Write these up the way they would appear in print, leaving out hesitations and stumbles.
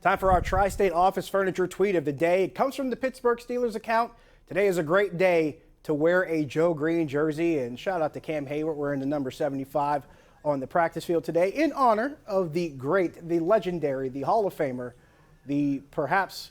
Time for our Tri-State Office Furniture tweet of the day. It comes from the Pittsburgh Steelers account. Today is a great day to wear a Joe Green jersey, and shout out to Cam Hayward wearing the number 75 on the practice field today in honor of the great, the legendary, the Hall of Famer, the perhaps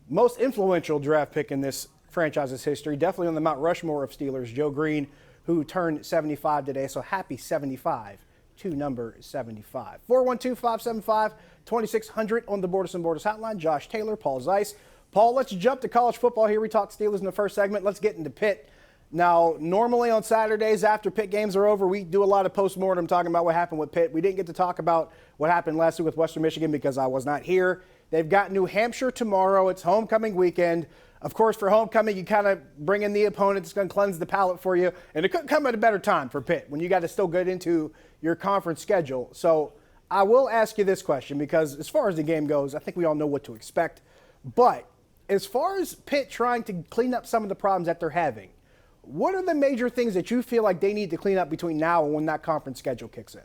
most influential draft pick in this franchise's history, definitely on the Mount Rushmore of Steelers, Joe Green, who turned 75 today. So happy 75 to number 75. 412-575-2600 on the Borders and Borders hotline. Josh Taylor, Paul Zeise. Paul, let's jump to college football here. We talked Steelers in the first segment. Let's get into Pitt. Now, normally on Saturdays after Pitt games are over, we do a lot of postmortem talking about what happened with Pitt. We didn't get to talk about what happened last week with Western Michigan because I was not here. They've got New Hampshire tomorrow. It's homecoming weekend. Of course, for homecoming, you kind of bring in the opponent. It's going to cleanse the palate for you. And it couldn't come at a better time for Pitt when you got to still get into your conference schedule. So I will ask you this question because as far as the game goes, I think we all know what to expect. But as far as Pitt trying to clean up some of the problems that they're having, what are the major things that you feel like they need to clean up between now and when that conference schedule kicks in?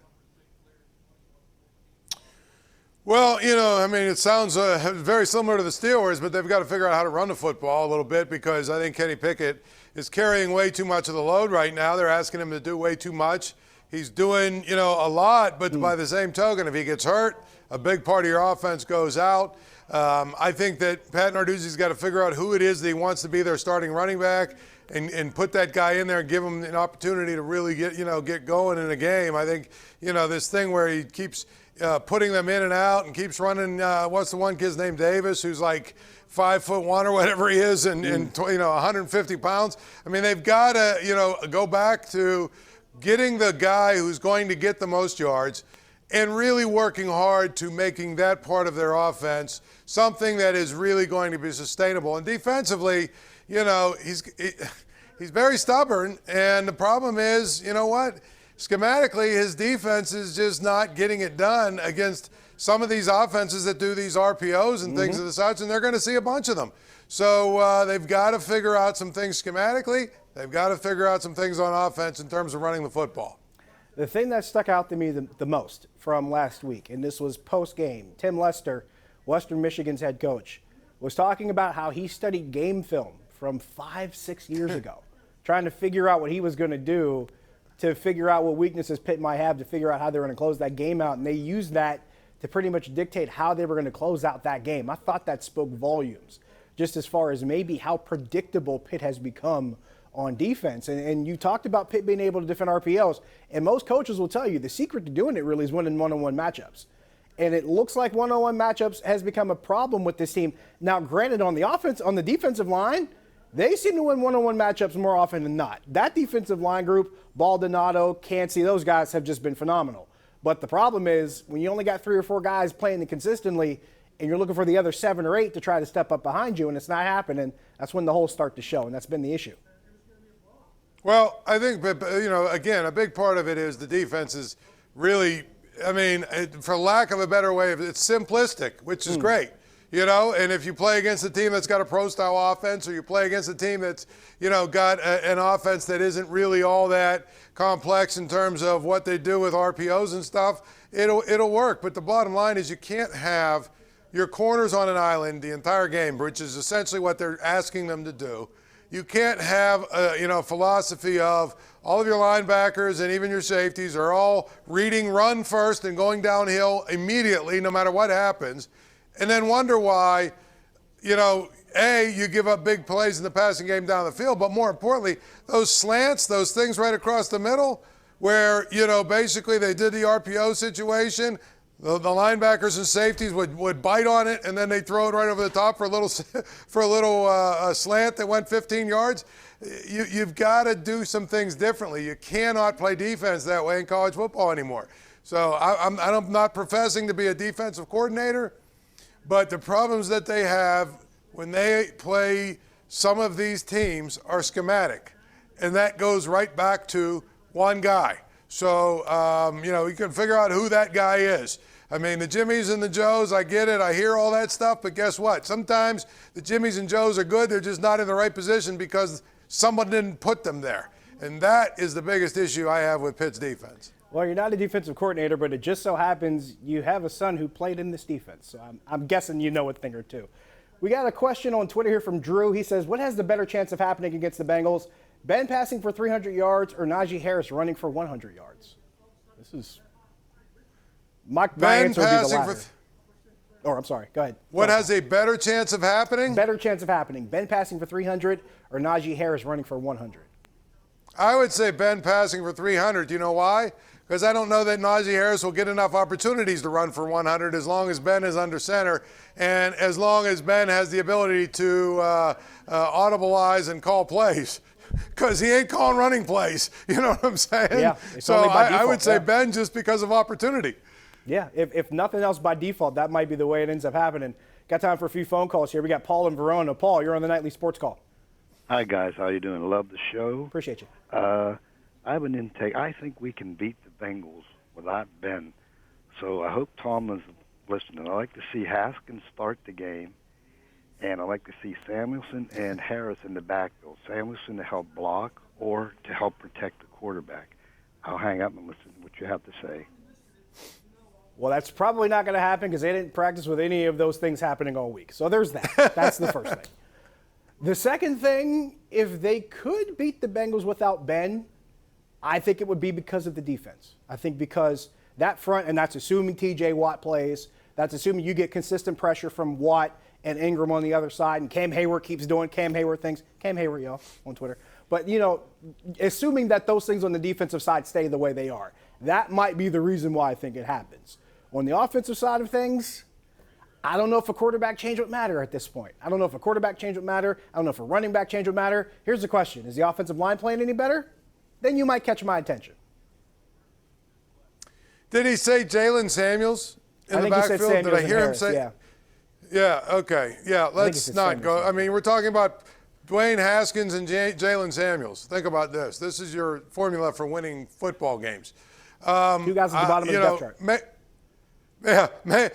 Well, it sounds very similar to the Steelers, but they've got to figure out how to run the football a little bit because I think Kenny Pickett is carrying way too much of the load right now. They're asking him to do way too much. He's doing, a lot, but by the same token, if he gets hurt, a big part of your offense goes out. I think that Pat Narduzzi's got to figure out who it is that he wants to be their starting running back and put that guy in there and give him an opportunity to really get going in a game. I think, this thing where he keeps putting them in and out and keeps running, what's the one kid's name, Davis, who's like 5'1" or whatever he is and 150 pounds. I mean, they've got to, go back to getting the guy who's going to get the most yards and really working hard to making that part of their offense something that is really going to be sustainable. And defensively, he's very stubborn. And the problem is, schematically, his defense is just not getting it done against some of these offenses that do these RPOs and things of the such, and they're going to see a bunch of them. So they've got to figure out some things schematically. They've got to figure out some things on offense in terms of running the football. The thing that stuck out to me the most from last week, and this was post-game, Tim Lester, Western Michigan's head coach, was talking about how he studied game film from 5-6 years ago, trying to figure out what he was going to do to figure out what weaknesses Pitt might have to figure out how they're going to close that game out. And they used that to pretty much dictate how they were going to close out that game. I thought that spoke volumes, just as far as maybe how predictable Pitt has become on defense. And you talked about Pitt being able to defend RPOs. And most coaches will tell you the secret to doing it really is winning one-on-one matchups. And it looks like one-on-one matchups has become a problem with this team. Now, granted, on the defensive line, they seem to win one-on-one matchups more often than not. That defensive line group, Baldonado, Cansey, those guys have just been phenomenal. But the problem is when you only got 3 or 4 guys playing it consistently and you're looking for the other 7 or 8 to try to step up behind you and it's not happening, that's when the holes start to show, and that's been the issue. Well, I think, again, a big part of it is the defense is really, for lack of a better way, it's simplistic, which is great. And if you play against a team that's got a pro-style offense or you play against a team that's, got an offense that isn't really all that complex in terms of what they do with RPOs and stuff, it'll work. But the bottom line is you can't have your corners on an island the entire game, which is essentially what they're asking them to do. You can't have a philosophy of all of your linebackers and even your safeties are all reading run first and going downhill immediately no matter what happens, and then wonder why, you give up big plays in the passing game down the field, but more importantly, those slants, those things right across the middle where, basically they did the RPO situation, the linebackers and safeties would bite on it, and then they throw it right over the top for a little slant that went 15 yards. You've got to do some things differently. You cannot play defense that way in college football anymore. So I'm not professing to be a defensive coordinator, but the problems that they have when they play some of these teams are schematic, and that goes right back to one guy. So, you can figure out who that guy is. The Jimmies and the Joes, I get it. I hear all that stuff. But guess what? Sometimes the Jimmies and Joes are good. They're just not in the right position because someone didn't put them there. And that is the biggest issue I have with Pitt's defense. Well, you're not a defensive coordinator, but it just so happens you have a son who played in this defense. So I'm guessing you know a thing or two. We got a question on Twitter here from Drew. He says, what has the better chance of happening against the Bengals? Ben passing for 300 yards or Najee Harris running for 100 yards? This is my answer would be the latter. I'm sorry. Go ahead. What has a better chance of happening? Better chance of happening. Ben passing for 300 or Najee Harris running for 100? I would say Ben passing for 300. Do you know why? Because I don't know that Najee Harris will get enough opportunities to run for 100 as long as Ben is under center and as long as Ben has the ability to audibilize and call plays. Because he ain't calling running plays. You know what I'm saying? Yeah. So I would say Ben just because of opportunity. Yeah, if nothing else by default, that might be the way it ends up happening. Got time for a few phone calls here. We got Paul in Verona. Paul, you're on the Nightly Sports Call. Hi, guys. How you doing? Love the show. Appreciate you. I have an intake. I think we can beat the Bengals without Ben. So I hope Tomlin's listening. I like to see Haskins start the game, and I like to see Samuelson and Harris in the backfield. Samuelson to help block or to help protect the quarterback. I'll hang up and listen to what you have to say. Well, that's probably not going to happen because they didn't practice with any of those things happening all week. So there's that. That's the first thing. The second thing, if they could beat the Bengals without Ben, I think it would be because of the defense. I think because that front, and that's assuming TJ Watt plays, that's assuming you get consistent pressure from Watt and Ingram on the other side, and Cam Hayward keeps doing Cam Hayward things. Cam Hayward, y'all, on Twitter. But, assuming that those things on the defensive side stay the way they are, that might be the reason why I think it happens. On the offensive side of things, I don't know if a quarterback change would matter at this point. I don't know if a quarterback change would matter. I don't know if a running back change would matter. Here's the question. Is the offensive line playing any better? Then you might catch my attention. Did he say Jalen Samuels in the backfield? Did I hear him say? Yeah. Yeah, okay. Yeah, let's not go. I mean, we're talking about Dwayne Haskins and Jalen Samuels. Think about this. This is your formula for winning football games. Two guys at the bottom of the depth chart.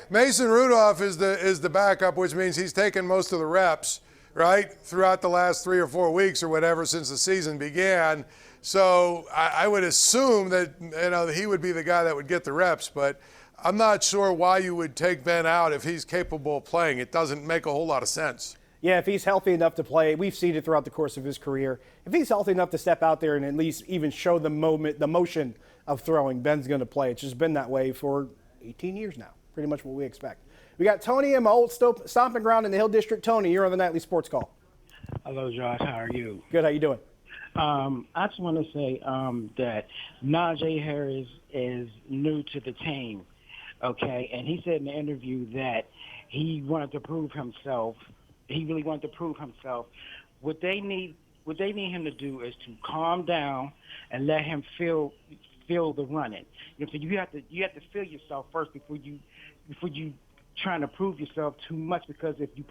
Mason Rudolph is the backup, which means he's taken most of the reps, right, throughout the last 3 or 4 weeks or whatever since the season began. So I would assume that he would be the guy that would get the reps, but I'm not sure why you would take Ben out if he's capable of playing. It doesn't make a whole lot of sense. Yeah, if he's healthy enough to play, we've seen it throughout the course of his career. If he's healthy enough to step out there and at least even show the motion of throwing, Ben's going to play. It's just been that way for 18 years now, pretty much what we expect. We got Tony in my old stomping ground in the Hill District. Tony, you're on the Nightly Sports Call. Hello, Josh. How are you? Good. How you doing? I just want to say that Najee Harris is new to the team, okay? And he said in the interview that he wanted to prove himself. He really wanted to prove himself. What they need him to do is to calm down and let him feel the running. So you have to feel yourself first before you trying to prove yourself too much, because if you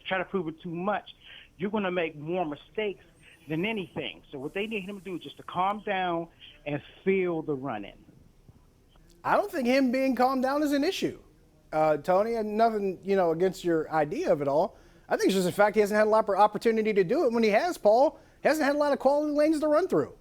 try to prove it too much, you're going to make more mistakes than anything. So what they need him to do is just to calm down and feel the running. I don't think him being calmed down is an issue, Tony, and nothing, against your idea of it all. I think it's just the fact he hasn't had a lot of opportunity to do it. When he has, Paul, he hasn't had a lot of quality lanes to run through.